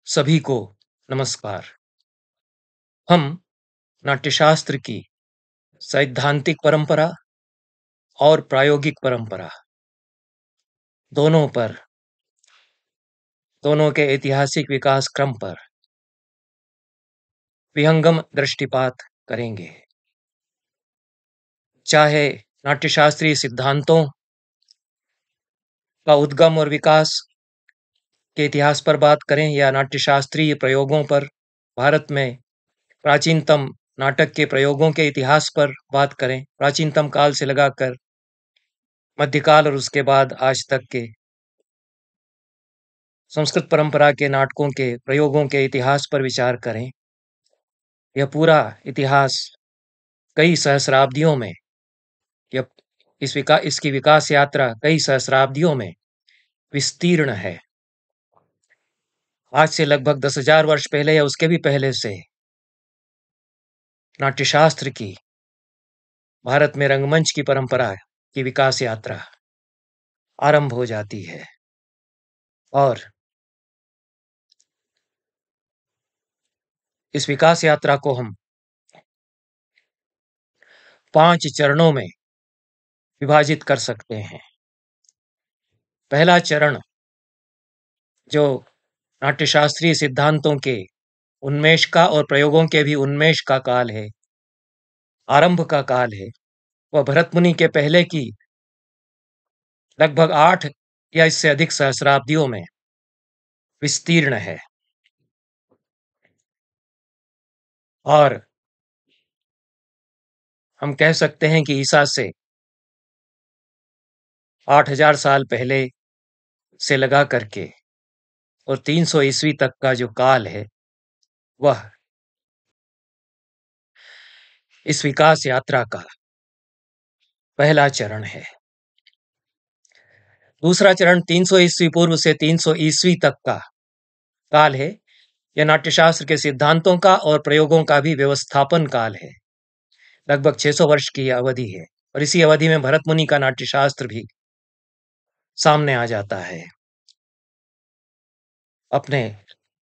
सभी को नमस्कार। हम नाट्यशास्त्र की सैद्धांतिक परंपरा और प्रायोगिक परंपरा दोनों पर, दोनों के ऐतिहासिक विकास क्रम पर विहंगम दृष्टिपात करेंगे। चाहे नाट्यशास्त्रीय सिद्धांतों का उद्गम और विकास के इतिहास पर बात करें या नाट्यशास्त्रीय प्रयोगों पर, भारत में प्राचीनतम नाटक के प्रयोगों के इतिहास पर बात करें, प्राचीनतम काल से लगाकर मध्यकाल और उसके बाद आज तक के संस्कृत परंपरा के नाटकों के प्रयोगों के इतिहास पर विचार करें। यह पूरा इतिहास कई सहस्राब्दियों में, यह इसकी विकास यात्रा कई सहस्राब्दियों में विस्तीर्ण है। आज से लगभग 10,000 वर्ष पहले या उसके भी पहले से नाट्यशास्त्र की भारत में रंगमंच की परंपरा की विकास यात्रा आरंभ हो जाती है और इस विकास यात्रा को हम 5 चरणों में विभाजित कर सकते हैं। पहला चरण, जो नाट्यशास्त्रीय सिद्धांतों के उन्मेष का और प्रयोगों के भी उन्मेष का काल है, आरंभ का काल है, वह भरत मुनि के पहले की लगभग 8 या इससे अधिक सहस्राब्दियों में विस्तीर्ण है और हम कह सकते हैं कि ईसा से 8,000 साल पहले से लगा करके और 300 ईस्वी तक का जो काल है, वह इस विकास यात्रा का पहला चरण है। दूसरा चरण 300 ईस्वी पूर्व से 300 ईस्वी तक का काल है। यह नाट्यशास्त्र के सिद्धांतों का और प्रयोगों का भी व्यवस्थापन काल है। लगभग 600 वर्ष की अवधि है और इसी अवधि में भरत मुनि का नाट्यशास्त्र भी सामने आ जाता है, अपने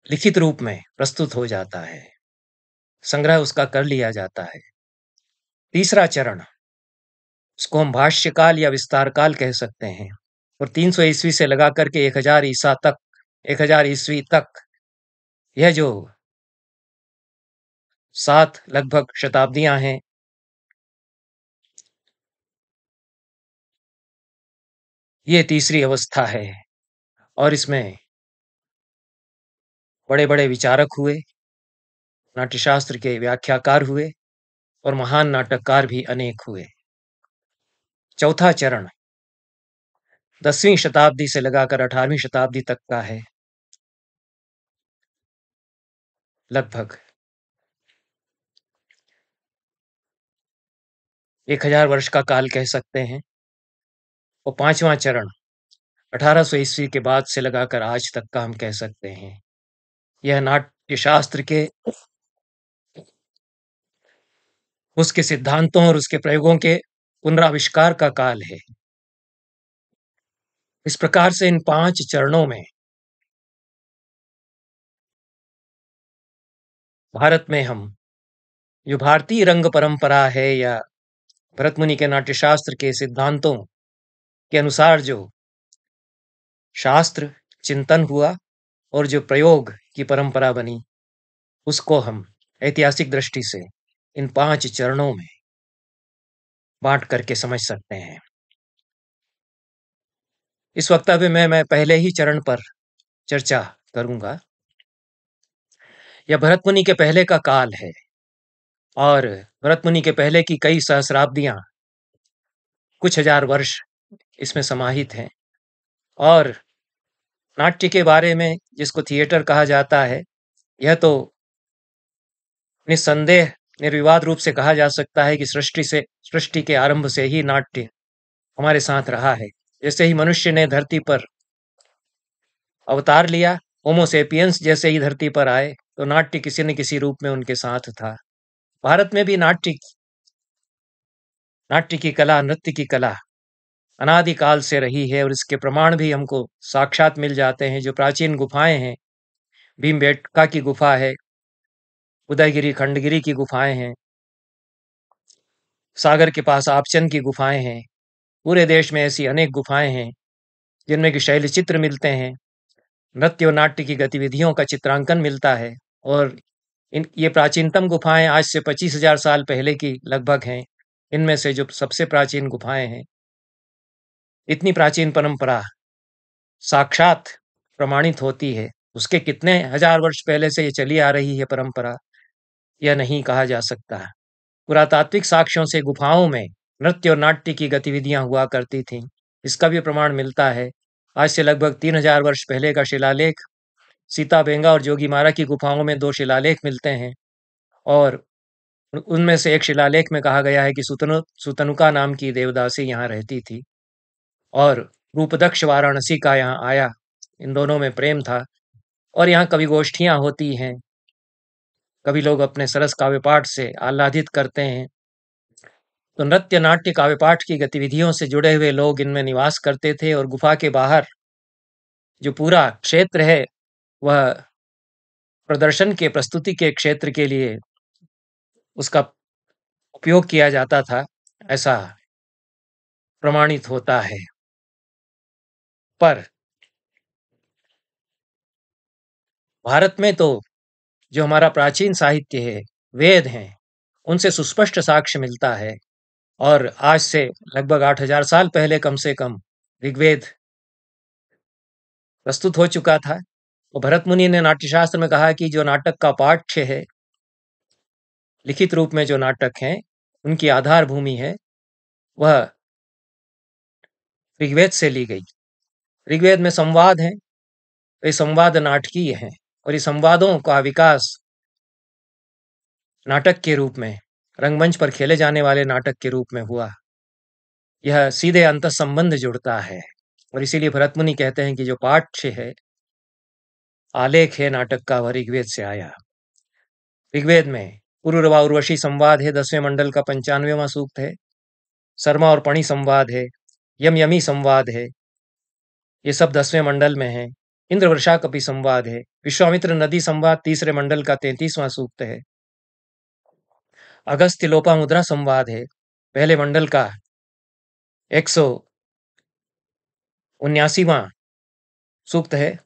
लिखित रूप में प्रस्तुत हो जाता है, संग्रह उसका कर लिया जाता है। तीसरा चरण, उसको हम भाष्य काल या विस्तार काल कह सकते हैं, और 300 ईस्वी से लगा करके 1000 ईस्वी तक यह जो 7 लगभग शताब्दियां हैं, ये तीसरी अवस्था है और इसमें बड़े बड़े विचारक हुए, नाट्यशास्त्र के व्याख्याकार हुए और महान नाटककार भी अनेक हुए। चौथा चरण 10वीं शताब्दी से लगाकर 18वीं शताब्दी तक का है, लगभग 1000 वर्ष का काल कह सकते हैं। और पांचवा चरण 1800 ईस्वी के बाद से लगाकर आज तक का हम कह सकते हैं। यह नाट्यशास्त्र के उसके सिद्धांतों और उसके प्रयोगों के पुनराविष्कार का काल है। इस प्रकार से इन 5 चरणों में भारत में हम जो भारतीय रंग परंपरा है या भरत मुनि के नाट्यशास्त्र के सिद्धांतों के अनुसार जो शास्त्र चिंतन हुआ और जो प्रयोग की परंपरा बनी, उसको हम ऐतिहासिक दृष्टि से इन 5 चरणों में बांट करके समझ सकते हैं। इस वक्तव्य में मैं पहले ही चरण पर चर्चा करूंगा। यह भरत मुनि के पहले का काल है और भरत मुनि के पहले की कई सहस्राब्दियां, कुछ हजार वर्ष इसमें समाहित हैं और नाट्य के बारे में, जिसको थिएटर कहा जाता है, यह तो निस्संदेह निर्विवाद रूप से कहा जा सकता है कि सृष्टि के आरंभ से ही नाट्य हमारे साथ रहा है। जैसे ही मनुष्य ने धरती पर अवतार लिया, होमो सेपियंस जैसे ही धरती पर आए, तो नाट्य किसी न किसी रूप में उनके साथ था। भारत में भी नाट्य की कला, नृत्य की कला अनादिकाल से रही है और इसके प्रमाण भी हमको साक्षात मिल जाते हैं। जो प्राचीन गुफाएं हैं, भीमबेटका की गुफा है, उदयगिरी खंडगिरी की गुफाएं हैं, सागर के पास आपचन की गुफाएं हैं। पूरे देश में ऐसी अनेक गुफाएं हैं जिनमें कि शैल चित्र मिलते हैं, नृत्य और नाट्य की गतिविधियों का चित्रांकन मिलता है। और ये प्राचीनतम गुफाएं आज से 25,000 साल पहले की लगभग हैं। इनमें से जो सबसे प्राचीन गुफाएं हैं, इतनी प्राचीन परंपरा साक्षात प्रमाणित होती है। उसके कितने हजार वर्ष पहले से ये चली आ रही है परंपरा, यह नहीं कहा जा सकता। पुरातात्विक साक्ष्यों से गुफाओं में नृत्य और नाट्य की गतिविधियां हुआ करती थीं, इसका भी प्रमाण मिलता है। आज से लगभग 3,000 वर्ष पहले का शिलालेख सीताबेंगा और जोगीमारा की गुफाओं में 2 शिलालेख मिलते हैं, और उनमें से एक शिलालेख में कहा गया है कि सुतनुका नाम की देवदासी यहाँ रहती थी, और रूपदक्ष वाराणसी का यहाँ आया। इन दोनों में प्रेम था, और यहाँ कवि गोष्ठियां होती हैं। कवि लोग अपने सरस काव्य पाठ से आह्लादित करते हैं। तो नृत्य नाट्य काव्य पाठ की गतिविधियों से जुड़े हुए लोग इनमें निवास करते थे, और गुफा के बाहर जो पूरा क्षेत्र है वह प्रदर्शन के प्रस्तुति के क्षेत्र के लिए उसका उपयोग किया जाता था, ऐसा प्रमाणित होता है। पर भारत में तो जो हमारा प्राचीन साहित्य है, वेद हैं, उनसे सुस्पष्ट साक्ष्य मिलता है। और आज से लगभग 8,000 साल पहले कम से कम ऋग्वेद प्रस्तुत हो चुका था। और भरत मुनि ने नाट्यशास्त्र में कहा कि जो नाटक का पाठ्य है, लिखित रूप में जो नाटक हैं, उनकी आधार भूमि है वह ऋग्वेद से ली गई। ऋग्वेद में संवाद हैं, ये संवाद नाटकीय हैं, और ये संवादों का विकास नाटक के रूप में, रंगमंच पर खेले जाने वाले नाटक के रूप में हुआ। यह सीधे अंतः संबंध जुड़ता है, और इसीलिए भरत मुनि कहते हैं कि जो पाठ्य है, आलेख है नाटक का, वह ऋग्वेद से आया। ऋग्वेद में पुरूरवा उर्वशी संवाद है, 10वें मंडल का 95वां सूक्त है। शर्मा और पणि संवाद है, यम यमी संवाद है, ये सब 10वें मंडल में है। इंद्र वर्षा कपि संवाद है। विश्वामित्र नदी संवाद 3रे मंडल का 33वां सूक्त है। अगस्त्य लोपामुद्रा संवाद है, पहले मंडल का 179वां सूक्त है।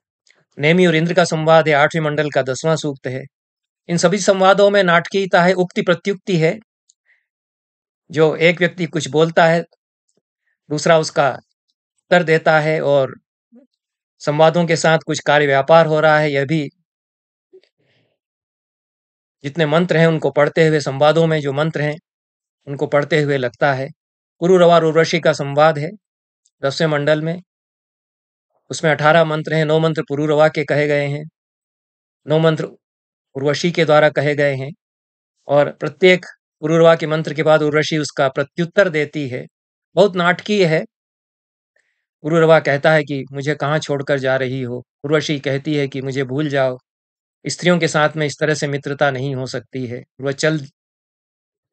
नेमि और इंद्र का संवाद है, 8वें मंडल का 10वां सूक्त है। इन सभी संवादों में नाटकीयता है, उक्ति प्रत्युक्ति है। जो एक व्यक्ति कुछ बोलता है, दूसरा उसका उत्तर देता है, और संवादों के साथ कुछ कार्य व्यापार हो रहा है। यह भी जितने मंत्र हैं उनको पढ़ते हुए, संवादों में जो मंत्र हैं उनको पढ़ते हुए लगता है। पुरूरवा और उर्वशी का संवाद है 10वें मंडल में, उसमें 18 मंत्र हैं। 9 मंत्र पुरूरवा के कहे गए हैं, 9 मंत्र उर्वशी के द्वारा कहे गए हैं, और प्रत्येक पुरूरवा के मंत्र के बाद उर्वशी उसका प्रत्युत्तर देती है। बहुत नाटकीय है। पुरूरवा कहता है कि मुझे कहाँ छोड़कर जा रही हो। उर्वशी कहती है कि मुझे भूल जाओ, स्त्रियों के साथ में इस तरह से मित्रता नहीं हो सकती है। वह चल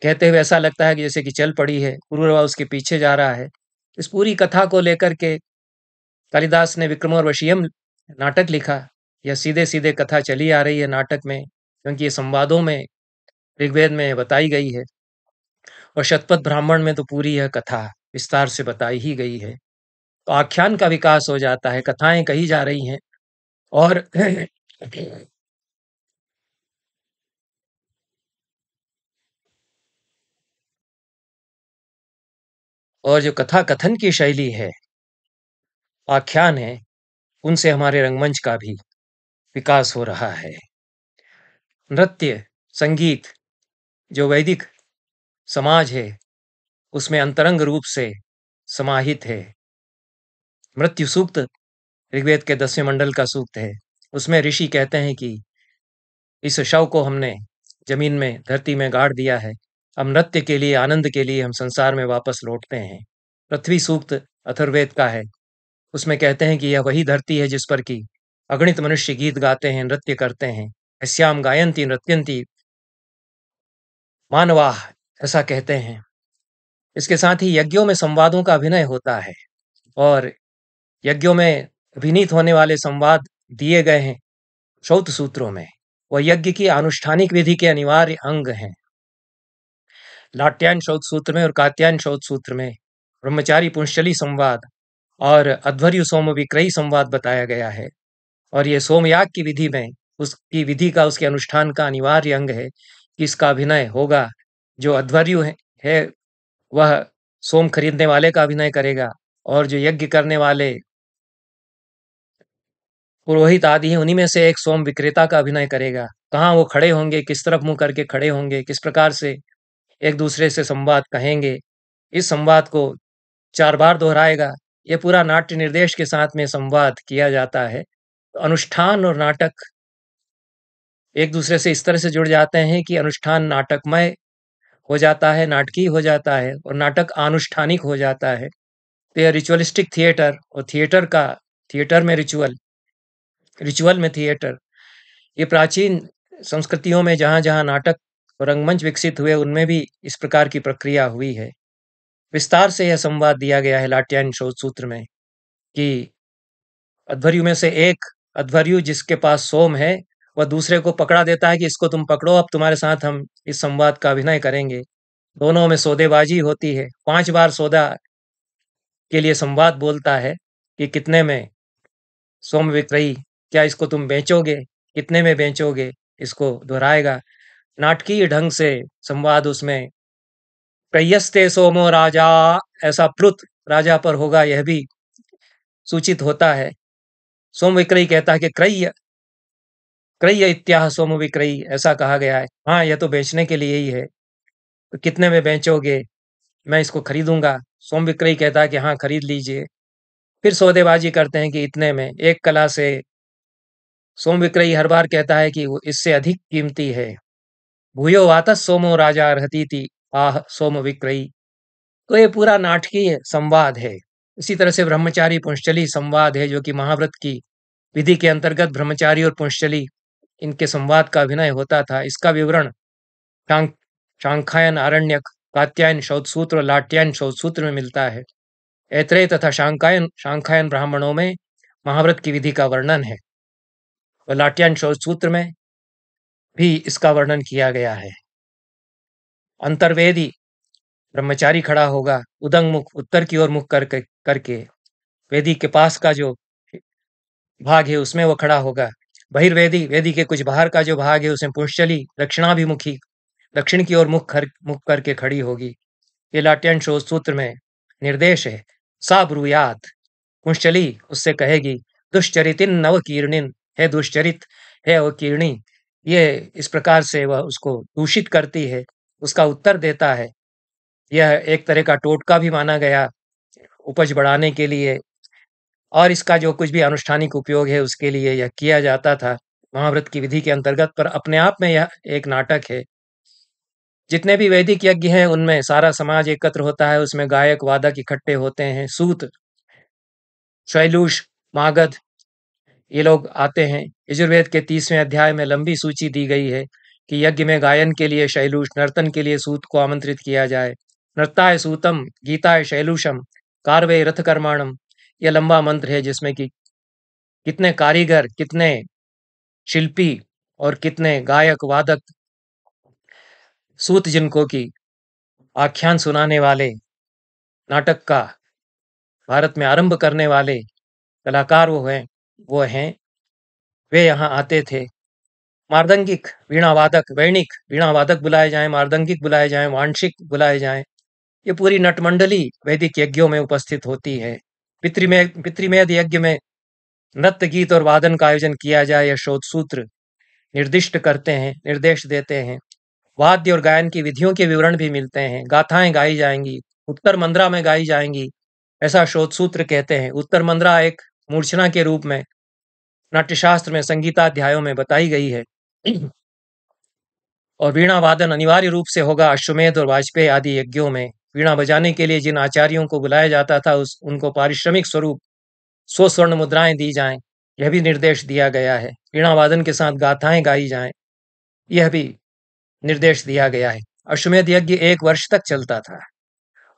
कहते हुए ऐसा लगता है कि जैसे कि चल पड़ी है, पुरूरवा उसके पीछे जा रहा है। इस पूरी कथा को लेकर के कालिदास ने विक्रमोर्वशीयम नाटक लिखा। यह सीधे सीधे कथा चली आ रही है नाटक में, क्योंकि ये संवादों में ऋग्वेद में बताई गई है, और शतपथ ब्राह्मण में तो पूरी यह कथा विस्तार से बताई ही गई है। तो आख्यान का विकास हो जाता है, कथाएं कही जा रही हैं, और और जो कथा कथन की शैली है, आख्यान है, उनसे हमारे रंगमंच का भी विकास हो रहा है। नृत्य, संगीत, जो वैदिक समाज है उसमें अंतरंग रूप से समाहित है। मृत्यु सूक्त ऋग्वेद के 10वें मंडल का सूक्त है। उसमें ऋषि कहते हैं कि इस शव को हमने जमीन में, धरती में गाड़ दिया है। अब नृत्य के लिए, आनंद के लिए हम संसार में वापस लौटते हैं। पृथ्वी सूक्त अथर्ववेद का है। उसमें कहते हैं कि यह वही धरती है जिस पर कि अगणित मनुष्य गीत गाते हैं, नृत्य करते हैं। अस्याम गायंती नृत्यंती मानवाह, ऐसा कहते हैं। इसके साथ ही यज्ञों में संवादों का अभिनय होता है, और यज्ञों में अभिनीत होने वाले संवाद दिए गए हैं श्रौत सूत्रों में, वह यज्ञ की आनुष्ठानिक विधि के अनिवार्य अंग हैं। लाट्यायन श्रौत सूत्र में और कात्यायन श्रौत सूत्र में ब्रह्मचारी पुंशली संवाद और अध्वर्यु सोम विक्रयी संवाद बताया गया है। और ये सोमयाग की विधि में उसकी विधि का, उसके अनुष्ठान का अनिवार्य अंग है कि इसका अभिनय होगा। जो अध्वर्यु है वह सोम खरीदने वाले का अभिनय करेगा, और जो यज्ञ करने वाले पुरोहित आदि हैं उन्हीं में से एक सोम विक्रेता का अभिनय करेगा। कहाँ वो खड़े होंगे, किस तरफ मुंह करके खड़े होंगे, किस प्रकार से एक दूसरे से संवाद कहेंगे, इस संवाद को 4 बार दोहराएगा। ये पूरा नाट्य निर्देश के साथ में संवाद किया जाता है। अनुष्ठान और नाटक एक दूसरे से इस तरह से जुड़ जाते हैं कि अनुष्ठान नाटकमय हो जाता है, नाटकीय हो जाता है, और नाटक आनुष्ठानिक हो जाता है। तो यह रिचुअलिस्टिक थिएटर और थिएटर में रिचुअल, रिचुअल में थिएटर, ये प्राचीन संस्कृतियों में जहाँ जहाँ नाटक और रंगमंच विकसित हुए उनमें भी इस प्रकार की प्रक्रिया हुई है। विस्तार से यह संवाद दिया गया है लाट्यायन श्रौत सूत्र में कि अध्वर्यु में से एक अध्वर्यु जिसके पास सोम है, वह दूसरे को पकड़ा देता है कि इसको तुम पकड़ो, अब तुम्हारे साथ हम इस संवाद का अभिनय करेंगे। दोनों में सौदेबाजी होती है। 5 बार सौदा के लिए संवाद बोलता है कि कितने में सोम विक्रयी, क्या इसको तुम बेचोगे, कितने में बेचोगे, इसको दोहराएगा। नाटकीय ढंग से संवाद उसमें क्रयस्ते सोमो राजा, ऐसा प्लुत राजा पर होगा यह भी सूचित होता है। सोम विक्रयी कहता है कि क्रय क्रय इत्याह सोम विक्रयी, ऐसा कहा गया है। हाँ, यह तो बेचने के लिए ही है, तो कितने में बेचोगे, मैं इसको खरीदूंगा। सोम विक्रयी कहता है कि हाँ खरीद लीजिए। फिर सौदेबाजी करते हैं कि इतने में। एक कला से सोम विक्रयी हर बार कहता है कि वो इससे अधिक कीमती है। भूयो वातस सोमो राजा अर्हतीति आह सोम विक्रयी। तो ये पूरा नाटकीय संवाद है। इसी तरह से ब्रह्मचारी पुंशली संवाद है, जो कि महाव्रत की विधि के अंतर्गत ब्रह्मचारी और पुंशली इनके संवाद का अभिनय होता था। इसका विवरण शांखायन आरण्यक, कात्यायन शौतसूत्र और लाट्यायन शौतसूत्र में मिलता है। ऐत्रेय तथा शांखायन ब्राह्मणों में महाव्रत की विधि का वर्णन है, और लाट्यायन शौतसूत्र में भी इसका वर्णन किया गया है। अंतर्वेदी ब्रह्मचारी खड़ा होगा, उदंग मुख, उत्तर की ओर मुख करके वेदी के पास का जो भाग है उसमें वो खड़ा होगा। बहिर्वेदी, वेदी के कुछ बाहर का जो भाग है उसमें पुंशली दक्षिणाभिमुखी, दक्षिण की ओर मुख करके खड़ी होगी। ये लाट्यायन शौतसूत्र में निर्देश है। सा ब्रूयात, पुंशली उससे कहेगी, दुष्चरितिन नवकीर्णिन, है दुष्चरित, है अवकीर्णी। ये इस प्रकार से वह उसको दूषित करती है, उसका उत्तर देता है। यह एक तरह का टोटका भी माना गया उपज बढ़ाने के लिए, और इसका जो कुछ भी अनुष्ठानिक उपयोग है उसके लिए यह किया जाता था महाव्रत की विधि के अंतर्गत। पर अपने आप में यह एक नाटक है। जितने भी वैदिक यज्ञ हैं उनमें सारा समाज एकत्र होता है, उसमें गायक वादक इकट्ठे होते हैं, सूत, शैलूष, मागध, ये लोग आते हैं। यजुर्वेद के 30वें अध्याय में लंबी सूची दी गई है कि यज्ञ में गायन के लिए शैलूष, नर्तन के लिए सूत को आमंत्रित किया जाए। नृत्ताय सूतम, गीताय शैलूषम, कार्वे रथ कर्माणम, यह लंबा मंत्र है जिसमें कि कितने कारीगर, कितने शिल्पी और कितने गायक वादक, सूत जिनको की आख्यान सुनाने वाले, नाटक का भारत में आरंभ करने वाले कलाकार वो हैं, वे यहाँ आते थे। मार्दंगिक, वीणा वादक, वैणिक वीणा वादक बुलाए जाएं, मार्दंगिक बुलाए जाएं, वांशिक बुलाए जाएं। ये पूरी नटमंडली वैदिक यज्ञों में उपस्थित होती है। पितृमेध यज्ञ में नृत्य, गीत और वादन का आयोजन किया जाए, यह शोधसूत्र निर्दिष्ट करते हैं, निर्देश देते हैं। वाद्य और गायन की विधियों के विवरण भी मिलते हैं। गाथाएं गाई जाएंगी, उत्तर मंद्रा में गाई जाएंगी, ऐसा शोधसूत्र कहते हैं। उत्तर मंद्रा एक मूर्छना के रूप में नाट्यशास्त्र में संगीताध्यायों में बताई गई है। और वीणा वादन अनिवार्य रूप से होगा अश्वमेध और वाजपेयी आदि यज्ञों में। वीणा बजाने के लिए जिन आचार्यों को बुलाया जाता था उनको पारिश्रमिक स्वरूप 100 स्वर्ण मुद्राएं दी जाएं, यह भी निर्देश दिया गया है। वीणा वादन के साथ गाथाएं गाई जाएं, यह भी निर्देश दिया गया है। अश्वमेध यज्ञ 1 वर्ष तक चलता था,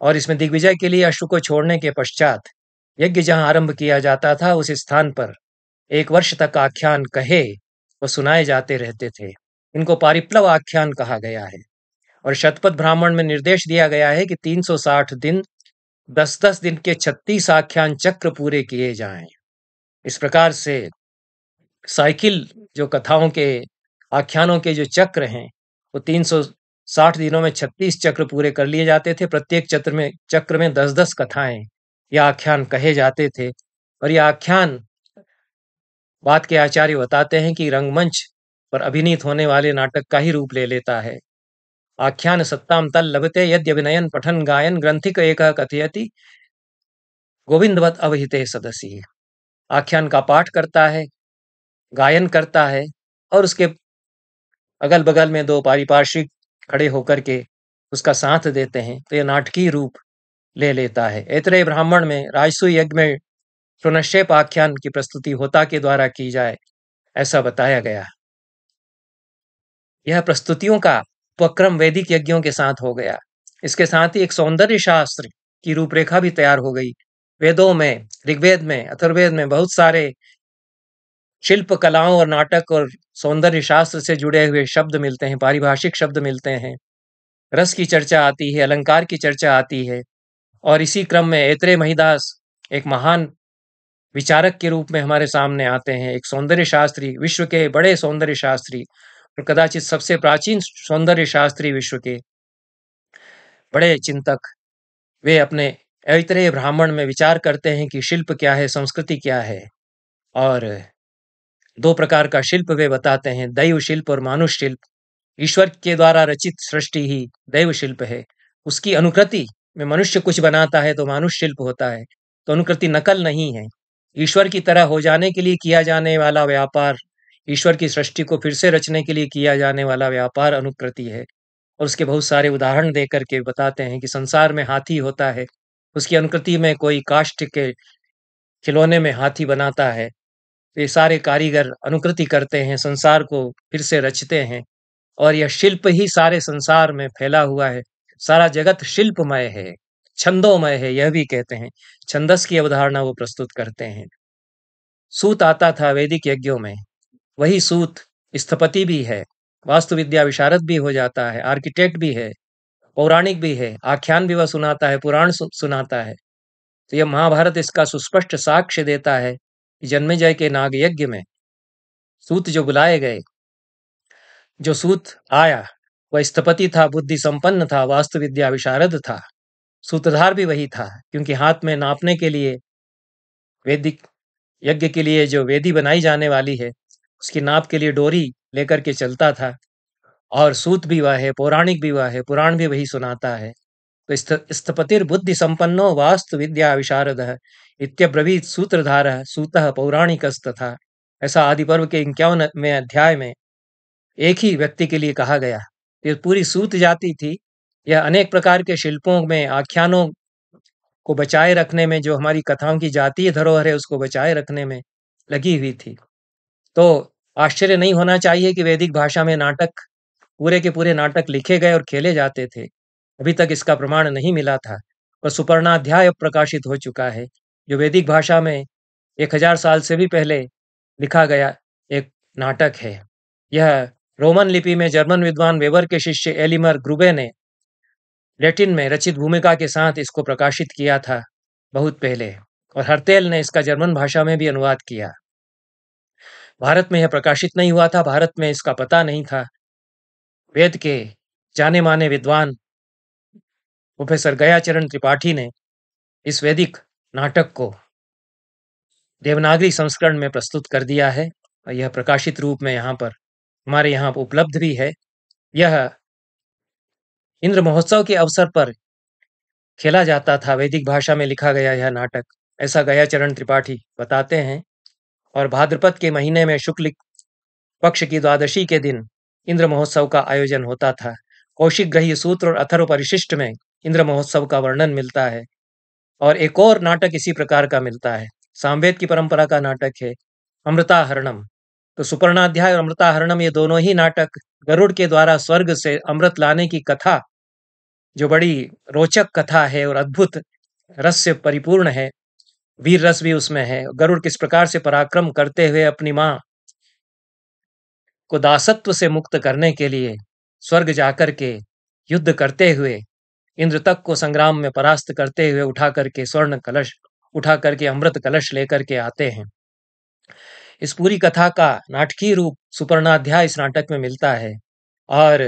और इसमें दिग्विजय के लिए अश्व को छोड़ने के पश्चात यज्ञ जहां आरंभ किया जाता था उस स्थान पर 1 वर्ष तक आख्यान कहे वो सुनाए जाते रहते थे। इनको पारिप्लव आख्यान कहा गया है और शतपथ ब्राह्मण में निर्देश दिया गया है कि 360 दिन 10-10 दिन के 36 आख्यान चक्र पूरे किए जाएं। इस प्रकार से साइकिल जो कथाओं के आख्यानों के जो चक्र हैं वो 360 दिनों में 36 चक्र पूरे कर लिए जाते थे। प्रत्येक चक्र में 10-10 कथाएं या आख्यान कहे जाते थे और यह आख्यान बात के आचार्य बताते हैं कि रंगमंच पर अभिनीत होने वाले नाटक का ही रूप ले लेता है। आख्यान सत्ताम तल लभते यद्यभिनयन पठन गायन ग्रंथिक एक कथयति गोविंदवत अवहिते सदसी। आख्यान का पाठ करता है, गायन करता है और उसके अगल बगल में दो पारिपार्श्विक खड़े होकर के उसका साथ देते हैं, तो यह नाटकीय रूप ले लेता है। ऐतरेय ब्राह्मण में राजसू यज्ञ में पुनश्चेप आख्यान की प्रस्तुति होता के द्वारा की जाए, ऐसा बताया गया। यह प्रस्तुतियों का उपक्रम वैदिक यज्ञों के साथ हो गया। इसके साथ ही एक सौंदर्य शास्त्र की रूपरेखा भी तैयार हो गई। वेदों में, ऋग्वेद में, अथर्ववेद में बहुत सारे शिल्प कलाओं और नाटक और सौंदर्य शास्त्र से जुड़े हुए शब्द मिलते हैं, पारिभाषिक शब्द मिलते हैं। रस की चर्चा आती है, अलंकार की चर्चा आती है और इसी क्रम में ऐतरेय महिदास एक महान विचारक के रूप में हमारे सामने आते हैं। एक सौंदर्य शास्त्री, विश्व के बड़े सौंदर्य शास्त्री और कदाचित सबसे प्राचीन सौंदर्य शास्त्री विश्व के बड़े चिंतक, वे अपने ऐतरेय ब्राह्मण में विचार करते हैं कि शिल्प क्या है, संस्कृति क्या है। और दो प्रकार का शिल्प वे बताते हैं, दैव शिल्प और मानुष शिल्प। ईश्वर के द्वारा रचित सृष्टि ही दैव शिल्प है। उसकी अनुकृति में मनुष्य कुछ बनाता है तो मानुष शिल्प होता है। तो अनुकृति नकल नहीं है, ईश्वर की तरह हो जाने के लिए किया जाने वाला व्यापार, ईश्वर की सृष्टि को फिर से रचने के लिए किया जाने वाला व्यापार अनुकृति है। और उसके बहुत सारे उदाहरण देकर के बताते हैं कि संसार में हाथी होता है, उसकी अनुकृति में कोई काष्ठ के खिलौने में हाथी बनाता है। ये सारे कारीगर अनुकृति करते हैं, संसार को फिर से रचते हैं और यह शिल्प ही सारे संसार में फैला हुआ है। सारा जगत शिल्पमय है, छंदोमय है, यह भी कहते हैं। छंदस की अवधारणा वो प्रस्तुत करते हैं। सूत आता था वैदिक यज्ञों में, वही सूत स्थपति भी है, वास्तुविद्या विशारद भी हो जाता है, आर्किटेक्ट भी है, पौराणिक भी है, आख्यान भी वह सुनाता है, पुराण सुनाता है। तो यह महाभारत इसका सुस्पष्ट साक्ष्य देता है कि जन्मेजय के नाग यज्ञ में सूत जो बुलाए गए, जो सूत आया वह स्थपति था, बुद्धि संपन्न था, वास्तुविद्या विशारद था। सूत्रधार भी वही था, क्योंकि हाथ में नापने के लिए, वैदिक यज्ञ के लिए जो वेदी बनाई जाने वाली है उसकी नाप के लिए डोरी लेकर के चलता था। और सूत भी वह है, पौराणिक भी वह है, पुराण भी वही सुनाता है। तो स्थपतिर्बुद्धि संपन्नो वास्तु विद्या विशारदः इत्यब्रवीत सूत्रधारः सूतः पौराणिकस्तथा। ऐसा आदि पर्व के 51वें अध्याय में एक ही व्यक्ति के लिए कहा गया। ये पूरी सूत जाति थी, यह अनेक प्रकार के शिल्पों में, आख्यानों को बचाए रखने में, जो हमारी कथाओं की जातीय धरोहर है उसको बचाए रखने में लगी हुई थी। तो आश्चर्य नहीं होना चाहिए कि वैदिक भाषा में नाटक, पूरे के पूरे नाटक लिखे गए और खेले जाते थे। अभी तक इसका प्रमाण नहीं मिला था, और सुपर्णाध्याय अब प्रकाशित हो चुका है, जो वैदिक भाषा में 1000 साल से भी पहले लिखा गया एक नाटक है। यह रोमन लिपि में जर्मन विद्वान वेबर के शिष्य एलिमर ग्रुबे ने लैटिन में रचित भूमिका के साथ इसको प्रकाशित किया था बहुत पहले, और हर्तेल ने इसका जर्मन भाषा में भी अनुवाद किया। भारत में यह प्रकाशित नहीं हुआ था, भारत में इसका पता नहीं था। वेद के जाने माने विद्वान प्रोफेसर गयाचरण त्रिपाठी ने इस वैदिक नाटक को देवनागरी संस्करण में प्रस्तुत कर दिया है और यह प्रकाशित रूप में यहाँ पर हमारे यहाँ उपलब्ध भी है। यह इंद्र महोत्सव के अवसर पर खेला जाता था, वैदिक भाषा में लिखा गया यह नाटक, ऐसा गयाचरण त्रिपाठी बताते हैं। और भाद्रपद के महीने में शुक्ल पक्ष की द्वादशी के दिन इंद्र महोत्सव का आयोजन होता था। कौशिक ग्रही सूत्र और अथर्व परिशिष्ट में इंद्र महोत्सव का वर्णन मिलता है। और एक और नाटक इसी प्रकार का मिलता है, सामवेद की परंपरा का नाटक है अमृताहरणम। तो सुपर्णाध्याय और अमृताहरणम, ये दोनों ही नाटक गरुड़ के द्वारा स्वर्ग से अमृत लाने की कथा, जो बड़ी रोचक कथा है और अद्भुत रस से परिपूर्ण है, वीर रस भी उसमें है। गरुड़ किस प्रकार से पराक्रम करते हुए अपनी माँ को दासत्व से मुक्त करने के लिए स्वर्ग जाकर के युद्ध करते हुए इंद्र तक को संग्राम में परास्त करते हुए उठा करके स्वर्ण कलश, उठा करके अमृत कलश लेकर के आते हैं। इस पूरी कथा का नाटकीय रूप सुपर्णाध्याय इस नाटक में मिलता है। और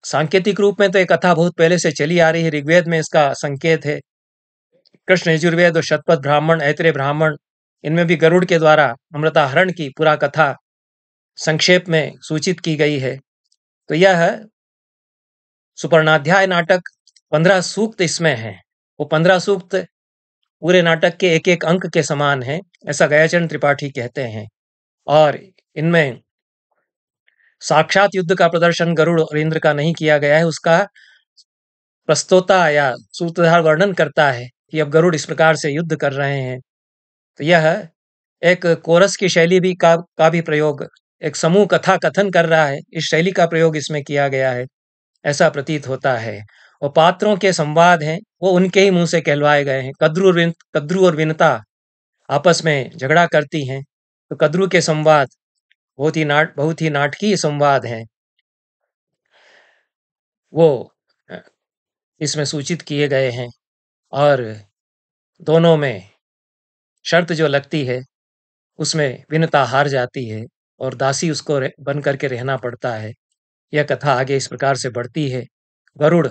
सांकेतिक रूप में तो ये कथा बहुत पहले से चली आ रही है। ऋग्वेद में इसका संकेत है। कृष्ण यजुर्वेद और शतपथ ब्राह्मण, ऐत्रेय ब्राह्मण, इनमें भी गरुड़ के द्वारा अमृताहरण की पूरा कथा संक्षेप में सूचित की गई है। तो यह सुपर्णाध्याय नाटक 15 सूक्त इसमें है। वो 15 सूक्त पूरे नाटक के एक एक अंक के समान है, ऐसा गयाचरण त्रिपाठी कहते हैं। और इनमें साक्षात युद्ध का प्रदर्शन गरुड़ और इंद्र का नहीं किया गया है, उसका प्रस्तोता या सूत्रधार वर्णन करता है कि अब गरुड़ इस प्रकार से युद्ध कर रहे हैं। तो यह एक कोरस की शैली भी का भी प्रयोग, एक समूह कथा कथन कर रहा है, इस शैली का प्रयोग इसमें किया गया है, ऐसा प्रतीत होता है। और पात्रों के संवाद हैं वो उनके ही मुंह से कहलवाए गए हैं। कद्रू और विनता आपस में झगड़ा करती हैं, तो कद्रू के संवाद बहुत ही नाटकीय संवाद हैं, वो इसमें सूचित किए गए हैं। और दोनों में शर्त जो लगती है उसमें विनता हार जाती है और दासी उसको बन करके रहना पड़ता है। यह कथा आगे इस प्रकार से बढ़ती है। गरुड़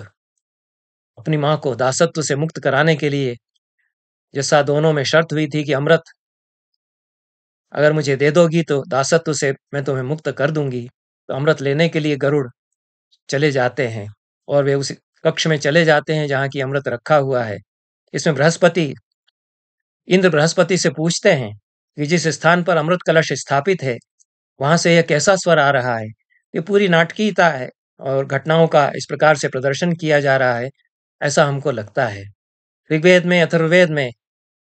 अपनी मां को दासत्व से मुक्त कराने के लिए, जैसा दोनों में शर्त हुई थी कि अमृत अगर मुझे दे दोगी तो दासत्व से मैं तुम्हें मुक्त कर दूंगी, तो अमृत लेने के लिए गरुड़ चले जाते हैं और वे उस कक्ष में चले जाते हैं जहां की अमृत रखा हुआ है। इसमें इंद्र बृहस्पति से पूछते हैं कि जिस स्थान पर अमृत कलश स्थापित है वहां से यह कैसा स्वर आ रहा है। ये पूरी नाटकीयता है और घटनाओं का इस प्रकार से प्रदर्शन किया जा रहा है, ऐसा हमको लगता है। ऋग्वेद में, अथर्ववेद में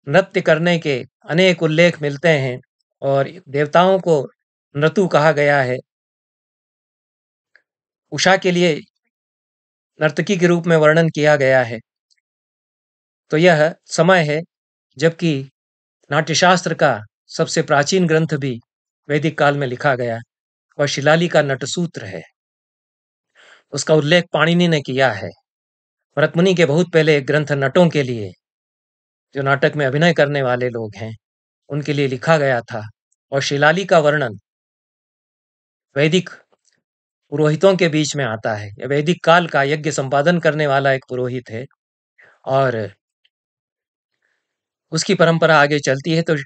नृत्य करने के अनेक उल्लेख मिलते हैं और देवताओं को नृतु कहा गया है। उषा के लिए नर्तकी के रूप में वर्णन किया गया है। तो यह समय है जबकि नाट्यशास्त्र का सबसे प्राचीन ग्रंथ भी वैदिक काल में लिखा गया और शिलाली का नटसूत्र है, उसका उल्लेख पाणिनि ने किया है। भरतमुनि के बहुत पहले एक ग्रंथ नटों के लिए, जो नाटक में अभिनय करने वाले लोग हैं, उनके लिए लिखा गया था। और शिलाली का वर्णन वैदिक पुरोहितों के बीच में आता है। यह वैदिक काल का यज्ञ संपादन करने वाला एक पुरोहित है और उसकी परंपरा आगे चलती है। तो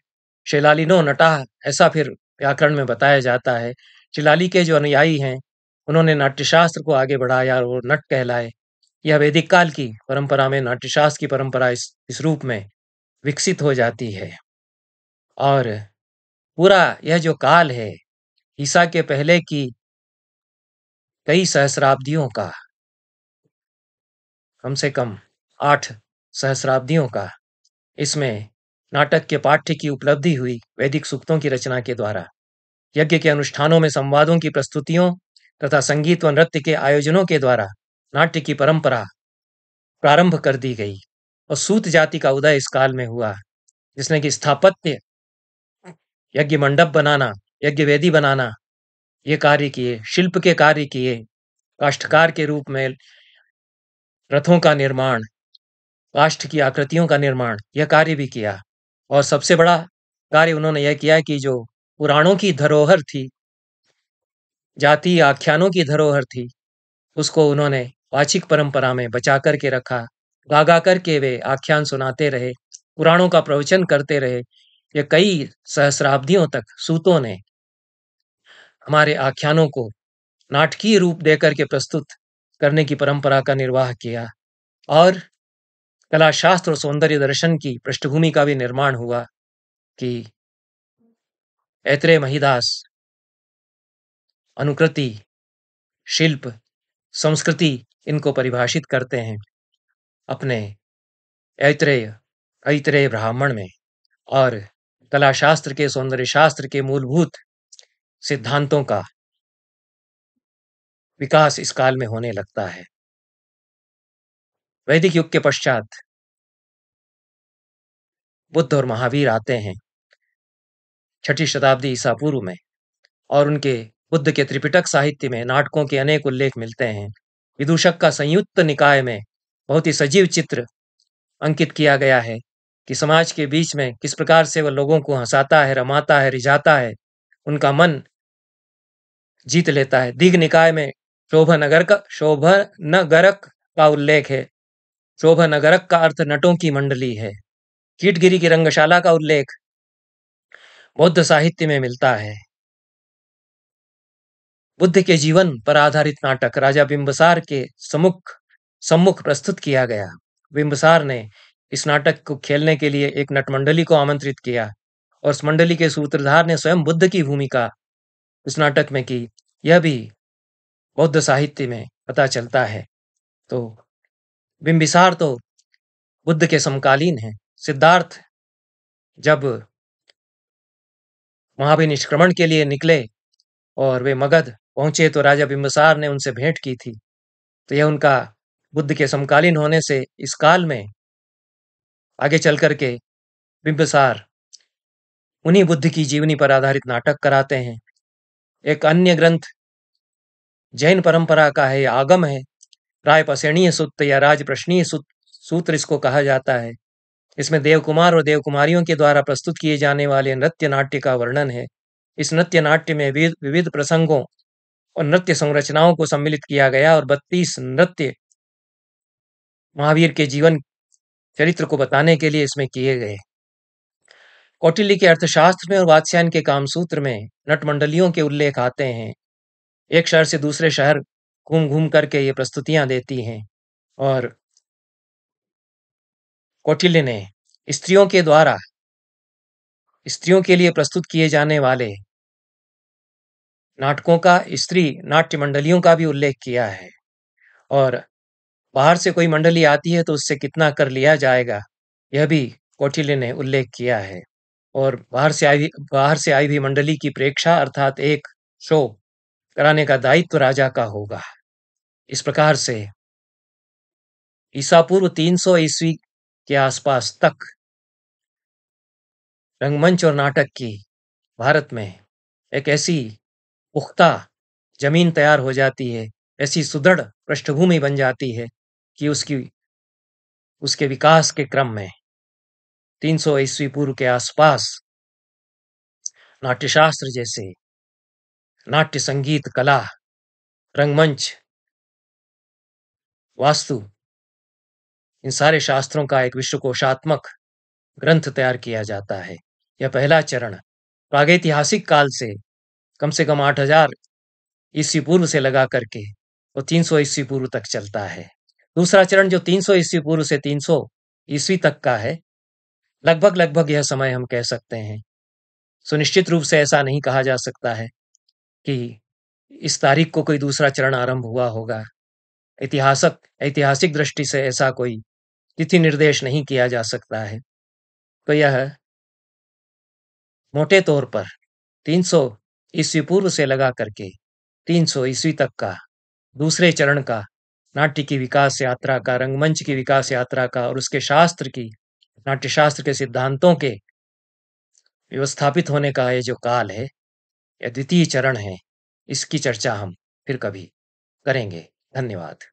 शिलालिनो नटाः ऐसा फिर व्याकरण में बताया जाता है। शिलाली के जो अनुयायी हैं उन्होंने नाट्यशास्त्र को आगे बढ़ाया और वो नट कहलाए। यह वैदिक काल की परंपरा में नाट्यशास्त्र की परंपरा इस रूप में विकसित हो जाती है। और पूरा यह जो काल है ईसा के पहले की कई सहस्राब्दियों का, कम से कम 8 सहस्राब्दियों का, इसमें नाटक के पाठ्य की उपलब्धि हुई वैदिक सूक्तों की रचना के द्वारा। यज्ञ के अनुष्ठानों में संवादों की प्रस्तुतियों तथा संगीत व नृत्य के आयोजनों के द्वारा नाट्य की परंपरा प्रारंभ कर दी गई और सूत जाति का उदय इस काल में हुआ, जिसने कि स्थापत्य, यज्ञ मंडप बनाना, यज्ञ वेदी बनाना, ये कार्य किए, शिल्प के कार्य किए, काष्ठकार के रूप में रथों का निर्माण, काष्ठ की आकृतियों का निर्माण, यह कार्य भी किया। और सबसे बड़ा कार्य उन्होंने यह किया कि जो पुराणों की धरोहर थी, जातीय आख्यानों की धरोहर थी, उसको उन्होंने वाचिक परंपरा में बचा करके रखा। गा गा करके वे आख्यान सुनाते रहे, पुराणों का प्रवचन करते रहे। ये कई सहस्राब्दियों तक सूतों ने हमारे आख्यानों को नाटकीय रूप देकर के प्रस्तुत करने की परंपरा का निर्वाह किया। और कला शास्त्र और सौंदर्य दर्शन की पृष्ठभूमि का भी निर्माण हुआ कि ऐत्रेय महिदास अनुकृति, शिल्प, संस्कृति, इनको परिभाषित करते हैं अपने ऐत्रेय ऐत्रेय ब्राह्मण में। और कला शास्त्र के, सौंदर्य शास्त्र के मूलभूत सिद्धांतों का विकास इस काल में होने लगता है। वैदिक युग के पश्चात बुद्ध और महावीर आते हैं 6ठी शताब्दी ईसा पूर्व में, और उनके बुद्ध के त्रिपिटक साहित्य में नाटकों के अनेक उल्लेख मिलते हैं। विदूषक का संयुक्त निकाय में बहुत ही सजीव चित्र अंकित किया गया है कि समाज के बीच में किस प्रकार से वह लोगों को हंसाता है, रमाता है, रिझाता है, उनका मन जीत लेता है। दीघ निकाय में शोभनगरक का उल्लेख है। शोभनगरक का अर्थ नटों की मंडली है। कीटगिरी की रंगशाला का उल्लेख बौद्ध साहित्य में मिलता है। बुद्ध के जीवन पर आधारित नाटक राजा बिंबिसार के सम्मुख प्रस्तुत किया गया। बिंबिसार ने इस नाटक को खेलने के लिए एक नटमंडली को आमंत्रित किया और उस मंडली के सूत्रधार ने स्वयं बुद्ध की भूमिका उस नाटक में की। यह भी बौद्ध साहित्य में पता चलता है। तो बिंबिसार तो बुद्ध के समकालीन हैं। सिद्धार्थ जब महाभिनिष्क्रमण के लिए निकले और वे मगध पहुंचे तो राजा बिंबिसार ने उनसे भेंट की थी। तो यह उनका बुद्ध के समकालीन होने से इस काल में आगे चल करके बिंबिसार उन्हीं बुद्ध की जीवनी पर आधारित नाटक कराते हैं। एक अन्य ग्रंथ जैन परंपरा का है, आगम है। राय पसेणीय सूत्र या राजप्रश्नीय सूत्र इसको कहा जाता है। इसमें देवकुमार और देवकुमारियों के द्वारा प्रस्तुत किए जाने वाले नृत्य नाट्य का वर्णन है। इस नृत्य नाट्य में विविध प्रसंगों और नृत्य संरचनाओं को सम्मिलित किया गया और 32 नृत्य महावीर के जीवन चरित्र को बताने के लिए इसमें किए गए। कौटिल्य के अर्थशास्त्र में और वात्स्यायन के कामसूत्र में नटमंडलियों के उल्लेख आते हैं। एक शहर से दूसरे शहर घूम घूम करके ये प्रस्तुतियां देती हैं। और कौटिल्य ने स्त्रियों के द्वारा स्त्रियों के लिए प्रस्तुत किए जाने वाले नाटकों का स्त्री नाट्य मंडलियों का भी उल्लेख किया है। और बाहर से कोई मंडली आती है तो उससे कितना कर लिया जाएगा, यह भी कौटिल्य ने उल्लेख किया है। और बाहर से आई हुई मंडली की प्रेक्षा अर्थात एक शो कराने का दायित्व राजा का होगा। इस प्रकार से ईसा पूर्व 300 ईस्वी के आसपास तक रंगमंच और नाटक की भारत में एक ऐसी पुख्ता जमीन तैयार हो जाती है, ऐसी सुदृढ़ पृष्ठभूमि बन जाती है कि उसके विकास के क्रम में 300 ईस्वी पूर्व के आसपास नाट्यशास्त्र जैसे नाट्य संगीत कला, रंगमंच, वास्तु, इन सारे शास्त्रों का एक विश्वकोशात्मक ग्रंथ तैयार किया जाता है। यह पहला चरण प्रागैतिहासिक काल से कम 8000 ईस्वी पूर्व से लगा करके वो 300 ईस्वी पूर्व तक चलता है। दूसरा चरण जो 300 ईस्वी पूर्व से 300 ईस्वी तक का है, लगभग यह समय हम कह सकते हैं। सुनिश्चित रूप से ऐसा नहीं कहा जा सकता है कि इस तारीख को कोई दूसरा चरण आरंभ हुआ होगा। ऐतिहासिक दृष्टि से ऐसा कोई तिथि निर्देश नहीं किया जा सकता है। तो यह मोटे तौर पर 300 ईस्वी पूर्व से लगा करके 300 ईस्वी तक का दूसरे चरण का नाट्य की विकास यात्रा का, रंगमंच की विकास यात्रा का और उसके शास्त्र की, नाट्यशास्त्र के सिद्धांतों के व्यवस्थापित होने का ये जो काल है, यह द्वितीय चरण है। इसकी चर्चा हम फिर कभी करेंगे। धन्यवाद।